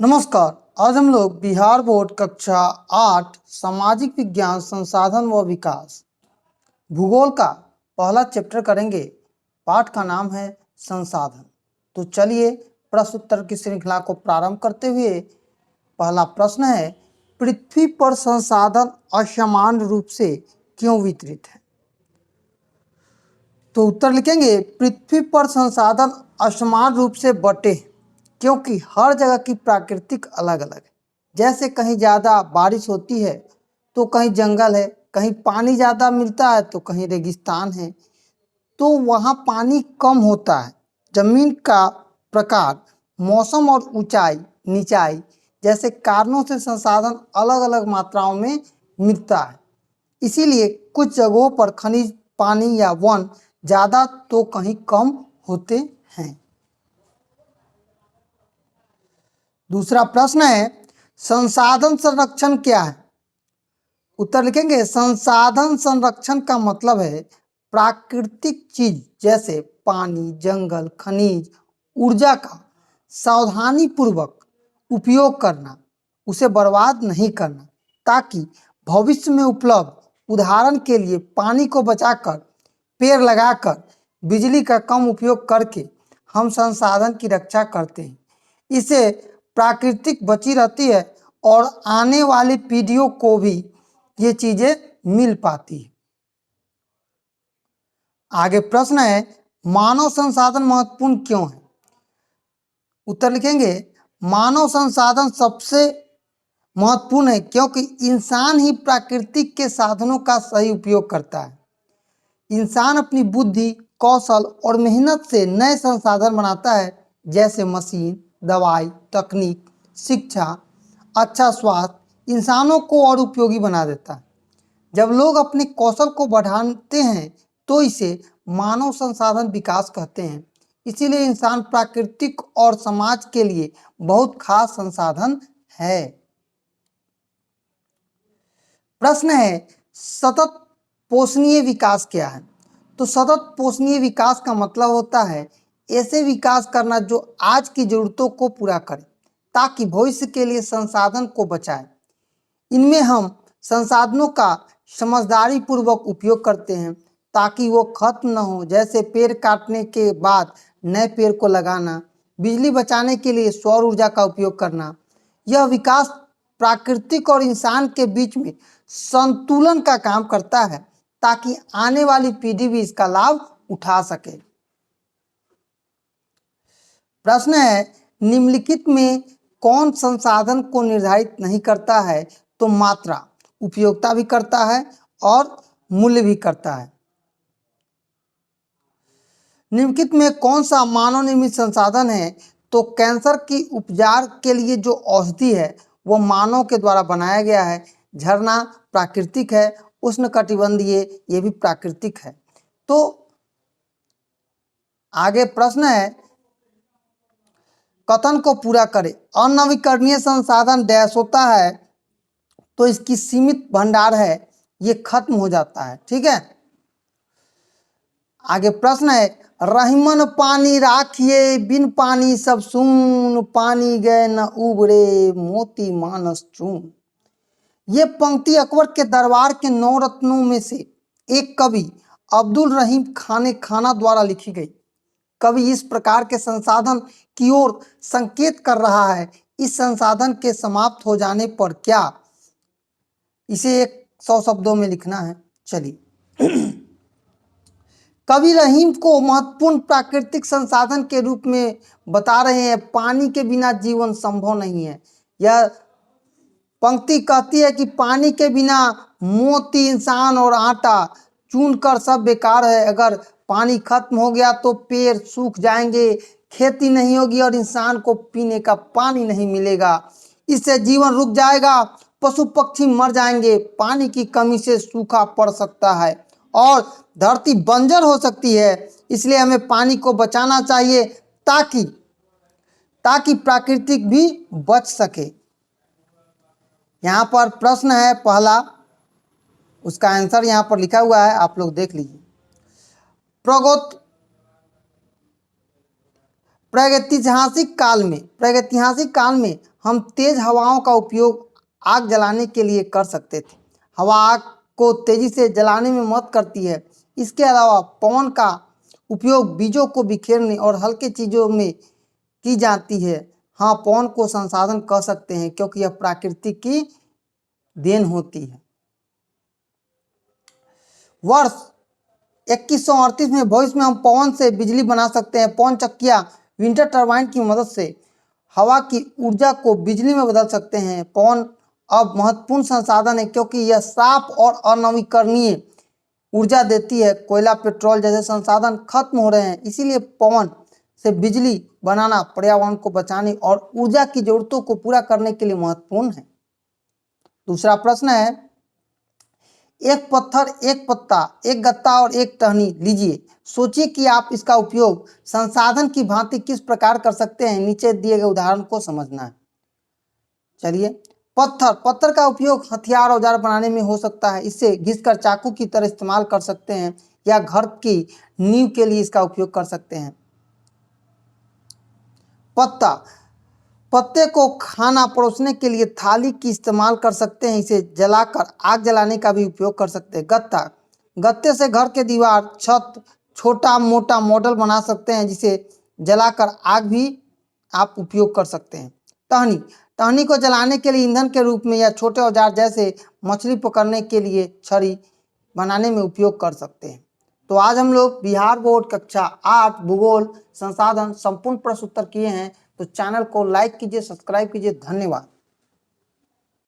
नमस्कार। आज हम लोग बिहार बोर्ड कक्षा 8 सामाजिक विज्ञान संसाधन व विकास भूगोल का पहला चैप्टर करेंगे। पाठ का नाम है संसाधन। तो चलिए प्रश्न उत्तर की श्रृंखला को प्रारंभ करते हुए पहला प्रश्न है, पृथ्वी पर संसाधन असमान रूप से क्यों वितरित है? तो उत्तर लिखेंगे, पृथ्वी पर संसाधन असमान रूप से बटे क्योंकि हर जगह की प्राकृतिक अलग अलग है। जैसे कहीं ज़्यादा बारिश होती है तो कहीं जंगल है, कहीं पानी ज़्यादा मिलता है तो कहीं रेगिस्तान है, तो वहाँ पानी कम होता है। जमीन का प्रकार, मौसम और ऊंचाई नीचाई जैसे कारणों से संसाधन अलग अलग मात्राओं में मिलता है। इसीलिए कुछ जगहों पर खनिज, पानी या वन ज़्यादा तो कहीं कम होते हैं। दूसरा प्रश्न है, संसाधन संरक्षण क्या है? उत्तर लिखेंगे, संसाधन संरक्षण का मतलब है प्राकृतिक चीज जैसे पानी, जंगल, खनिज, ऊर्जा का सावधानी पूर्वक उपयोग करना, उसे बर्बाद नहीं करना, ताकि भविष्य में उपलब्ध, उदाहरण के लिए पानी को बचाकर, पेड़ लगाकर, बिजली का कम उपयोग करके हम संसाधन की रक्षा करते हैं। इससे प्राकृतिक बची रहती है और आने वाली पीढ़ियों को भी ये चीजें मिल पाती है। आगे प्रश्न है, मानव संसाधन महत्वपूर्ण क्यों है? उत्तर लिखेंगे, मानव संसाधन सबसे महत्वपूर्ण है क्योंकि इंसान ही प्राकृतिक के साधनों का सही उपयोग करता है। इंसान अपनी बुद्धि, कौशल और मेहनत से नए संसाधन बनाता है, जैसे मशीन, दवाई, तकनीक, शिक्षा, अच्छा स्वास्थ्य इंसानों को और उपयोगी बना देता है। जब लोग अपने कौशल को बढ़ाते हैं तो इसे मानव संसाधन विकास कहते हैं। इसीलिए इंसान प्राकृतिक और समाज के लिए बहुत खास संसाधन है। प्रश्न है, सतत पोषणीय विकास क्या है? तो सतत पोषणीय विकास का मतलब होता है ऐसे विकास करना जो आज की जरूरतों को पूरा करे ताकि भविष्य के लिए संसाधन को बचाए। इनमें हम संसाधनों का समझदारी पूर्वक उपयोग करते हैं ताकि वो खत्म न हो, जैसे पेड़ काटने के बाद नए पेड़ को लगाना, बिजली बचाने के लिए सौर ऊर्जा का उपयोग करना। यह विकास प्राकृतिक और इंसान के बीच में संतुलन का काम करता है ताकि आने वाली पीढ़ी भी इसका लाभ उठा सके। प्रश्न है, निम्नलिखित में कौन संसाधन को निर्धारित नहीं करता है? तो मात्रा, उपयोगिता भी करता है और मूल्य भी करता है। निम्नलिखित में कौन सा मानव निर्मित संसाधन है? तो कैंसर की उपचार के लिए जो औषधि है वो मानव के द्वारा बनाया गया है। झरना प्राकृतिक है, उष्णकटिबंधीय ये भी प्राकृतिक है। तो आगे प्रश्न है, कथन को पूरा करें। अनवीकरणीय संसाधन डैश होता है तो इसकी सीमित भंडार है, ये खत्म हो जाता है। ठीक है। आगे प्रश्न है, रहीमन पानी राखिए बिन पानी सब सून, पानी गए न उबरे मोती मानस चून। ये पंक्ति अकबर के दरबार के 9 रत्नों में से एक कवि अब्दुल रहीम खान खाना द्वारा लिखी गई। कवि इस प्रकार के संसाधन की ओर संकेत कर रहा है। इस संसाधन के समाप्त हो जाने पर क्या, इसे 100 शब्दों में लिखना है। चलिए, कवि रहीम को महत्वपूर्ण प्राकृतिक संसाधन के रूप में बता रहे हैं। पानी के बिना जीवन संभव नहीं है। यह पंक्ति कहती है कि पानी के बिना मोती, इंसान और आटा चुनकर सब बेकार है। अगर पानी खत्म हो गया तो पेड़ सूख जाएंगे, खेती नहीं होगी और इंसान को पीने का पानी नहीं मिलेगा। इससे जीवन रुक जाएगा, पशु पक्षी मर जाएंगे, पानी की कमी से सूखा पड़ सकता है और धरती बंजर हो सकती है। इसलिए हमें पानी को बचाना चाहिए ताकि प्राकृतिक भी बच सके। यहाँ पर प्रश्न है पहला, उसका आंसर यहाँ पर लिखा हुआ है, आप लोग देख लीजिए। प्रागैतिहासिक काल में हम तेज हवाओं का उपयोग आग जलाने के लिए कर सकते थे। हवा आग को तेजी से जलाने में मदद करती है। इसके अलावा पवन का उपयोग बीजों को बिखेरने और हल्के चीज़ों में की जाती है। हाँ, पवन को संसाधन कह सकते हैं क्योंकि यह प्रकृति की देन होती है। वर्ष 2138 में भविष्य में हम पवन से बिजली बना सकते हैं। पवन चक्कियाँ विंटर टरबाइन की मदद से हवा की ऊर्जा को बिजली में बदल सकते हैं। पवन अब महत्वपूर्ण संसाधन है क्योंकि यह साफ और अनवीकरणीय ऊर्जा देती है। कोयला, पेट्रोल जैसे संसाधन खत्म हो रहे हैं, इसीलिए पवन से बिजली बनाना पर्यावरण को बचाने और ऊर्जा की जरूरतों को पूरा करने के लिए महत्वपूर्ण है। दूसरा प्रश्न है, एक पत्थर, एक पत्ता, एक गत्ता और एक टहनी लीजिए। सोचिए कि आप इसका उपयोग संसाधन की भांति किस प्रकार कर सकते हैं। नीचे दिए गए उदाहरण को समझना है। चलिए, पत्थर का उपयोग हथियार, औजार बनाने में हो सकता है। इसे घिसकर चाकू की तरह इस्तेमाल कर सकते हैं या घर की नींव के लिए इसका उपयोग कर सकते हैं। पत्ते को खाना परोसने के लिए थाली की इस्तेमाल कर सकते हैं। इसे जलाकर आग जलाने का भी उपयोग कर सकते हैं। गत्ते से घर के दीवार, छत, छोटा मोटा मॉडल बना सकते हैं जिसे जलाकर आग भी आप उपयोग कर सकते हैं। टहनी को जलाने के लिए ईंधन के रूप में या छोटे औजार जैसे मछली पकड़ने के लिए छड़ी बनाने में उपयोग कर सकते हैं। तो आज हम लोग बिहार बोर्ड कक्षा 8 भूगोल संसाधन संपूर्ण प्रश्न उत्तर किए हैं। तो चैनल को लाइक कीजिए, सब्सक्राइब कीजिए। धन्यवाद।